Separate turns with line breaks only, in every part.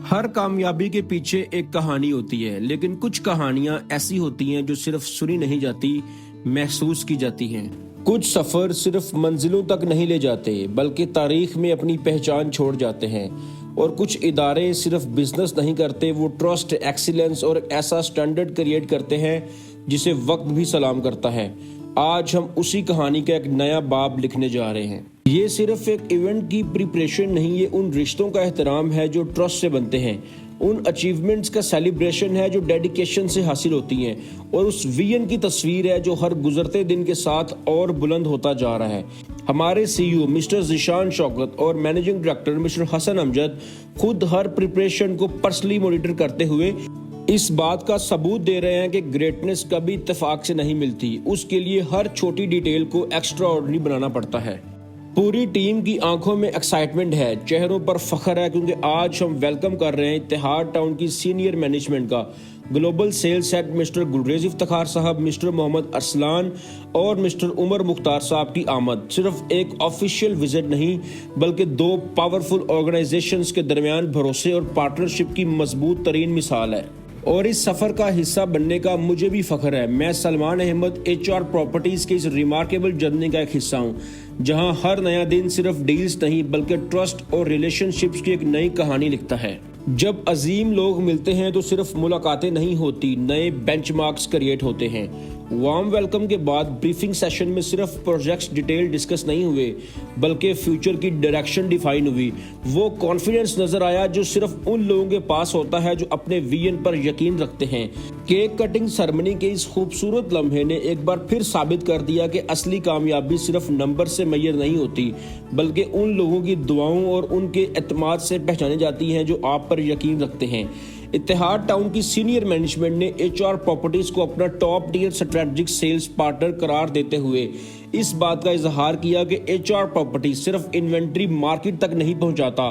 हर कामयाबी के पीछे एक कहानी होती है, लेकिन कुछ कहानियां ऐसी होती हैं जो सिर्फ सुनी नहीं जाती, महसूस की जाती हैं। कुछ सफर सिर्फ मंजिलों तक नहीं ले जाते, बल्कि तारीख में अपनी पहचान छोड़ जाते हैं। और कुछ इदारे सिर्फ बिजनेस नहीं करते, वो ट्रस्ट, एक्सीलेंस और एक ऐसा स्टैंडर्ड क्रिएट करते हैं जिसे वक्त भी सलाम करता है। आज हम उसी कहानी का एक नया बाब लिखने जा रहे हैं। ये सिर्फ एक इवेंट की प्रिपरेशन नहीं, ये उन रिश्तों का एहतराम है जो ट्रस्ट से बनते हैं, उन अचीवमेंट्स का सेलिब्रेशन है जो डेडिकेशन से हासिल होती हैं, और उस विजन की तस्वीर है जो हर गुजरते दिन के साथ और बुलंद होता जा रहा है। हमारे सीईओ मिस्टर ज़ीशान शौकत और managing director mister Hasan Amjad खुद हर प्रिपरेशन को पर्सनली मॉनिटर करते हुए इस बात का सबूत दे रहे हैं कि ग्रेटनेस कभी इत्तेफाक से नहीं मिलती, उसके लिए हर छोटी डिटेल को एक्स्ट्रा ऑर्डिनरी बनाना पड़ता है। पूरी टीम की आंखों में एक्साइटमेंट है, चेहरों पर फख्र है, क्योंकि आज हम वेलकम कर रहे हैं इत्तेहाद टाउन की सीनियर मैनेजमेंट का global sales head mister Gulrez Iftikhar साहब, मिस्टर मोहम्मद अरसलान और मिस्टर उमर मुख्तार साहब की आमद सिर्फ एक ऑफिशियल विजिट नहीं, बल्कि दो पावरफुल ऑर्गेनाइजेशंस के दरमियान भरोसे और पार्टनरशिप की मजबूत तरीन मिसाल है। और इस सफर का हिस्सा बनने का मुझे भी फख्र है। मैं सलमान अहमद HR प्रॉपर्टीज के इस रिमार्केबल जर्नी का एक हिस्सा हूँ, जहाँ हर नया दिन सिर्फ डील्स नहीं बल्कि ट्रस्ट और रिलेशनशिप्स की एक नई कहानी लिखता है। जब अजीम लोग मिलते हैं तो सिर्फ मुलाकातें नहीं होती, नए बेंचमार्क्स क्रिएट होते हैं। वार्म वेलकम के बाद ब्रीफिंग सेशन में सिर्फ प्रोजेक्ट्स डिटेल डिस्कस नहीं हुए, बल्कि फ्यूचर की डायरेक्शन डिफाइन हुई। वो कॉन्फिडेंस नजर आया जो सिर्फ उन लोगों के पास होता है जो अपने विजन पर यकीन रखते हैं। केक कटिंग सेरेमनी के इस खूबसूरत लम्हे ने एक बार फिर साबित कर दिया कि असली कामयाबी सिर्फ नंबर से मैयर नहीं होती, बल्कि उन लोगों की दुआओं और उनके एतमाद से पहचानी जाती हैं जो आप पर यकीन रखते हैं। इत्तेहाद टाउन की सीनियर मैनेजमेंट ने HR प्रॉपर्टीज को अपना top tier strategic sales partner करार देते हुए इस बात का इजहार किया कि HR प्रॉपर्टीज सिर्फ इन्वेंट्री मार्केट तक नहीं पहुंचाता,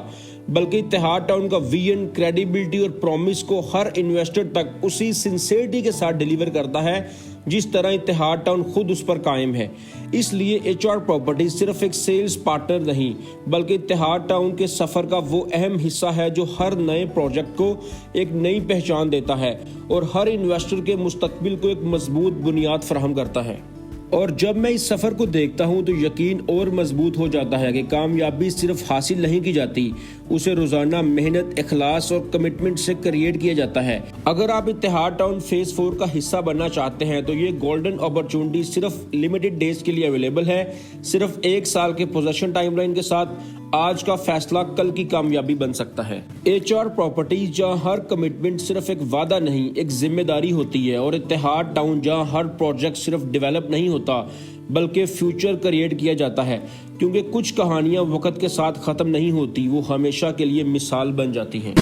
बल्कि इत्तेहाद टाउन का विजन, क्रेडिबिलिटी और प्रॉमिस को हर इन्वेस्टर तक उसी सिंसियरिटी के साथ डिलीवर करता है जिस तरह इत्तेहाद टाउन खुद उस पर कायम है। इसलिए HR प्रॉपर्टीज सिर्फ एक सेल्स पार्टनर नहीं, बल्कि इत्तेहाद टाउन के सफर का वो अहम हिस्सा है जो हर नए प्रोजेक्ट को एक नई पहचान देता है और हर इन्वेस्टर के मुस्तकबिल को एक मजबूत बुनियाद फराहम करता है। और जब मैं इस सफर को देखता हूं तो यकीन और मजबूत हो जाता है कि कामयाबी सिर्फ हासिल नहीं की जाती, उसे रोजाना मेहनत, इखलास और कमिटमेंट से क्रिएट किया जाता है। अगर आप इत्तेहाद टाउन फेज 4 का हिस्सा बनना चाहते हैं तो ये गोल्डन अपॉर्चुनिटी सिर्फ लिमिटेड डेज के लिए अवेलेबल है। सिर्फ 1 साल के पोजेशन टाइमलाइन के साथ आज का फैसला कल की कामयाबी बन सकता है। HR प्रॉपर्टीज जहां हर कमिटमेंट सिर्फ एक वादा नहीं, एक जिम्मेदारी होती है, और इत्तेहाद टाउन जहां हर प्रोजेक्ट सिर्फ डेवलप नहीं होता बल्कि फ्यूचर क्रिएट किया जाता है, क्योंकि कुछ कहानियां वक्त के साथ खत्म नहीं होती, वो हमेशा के लिए मिसाल बन जाती हैं।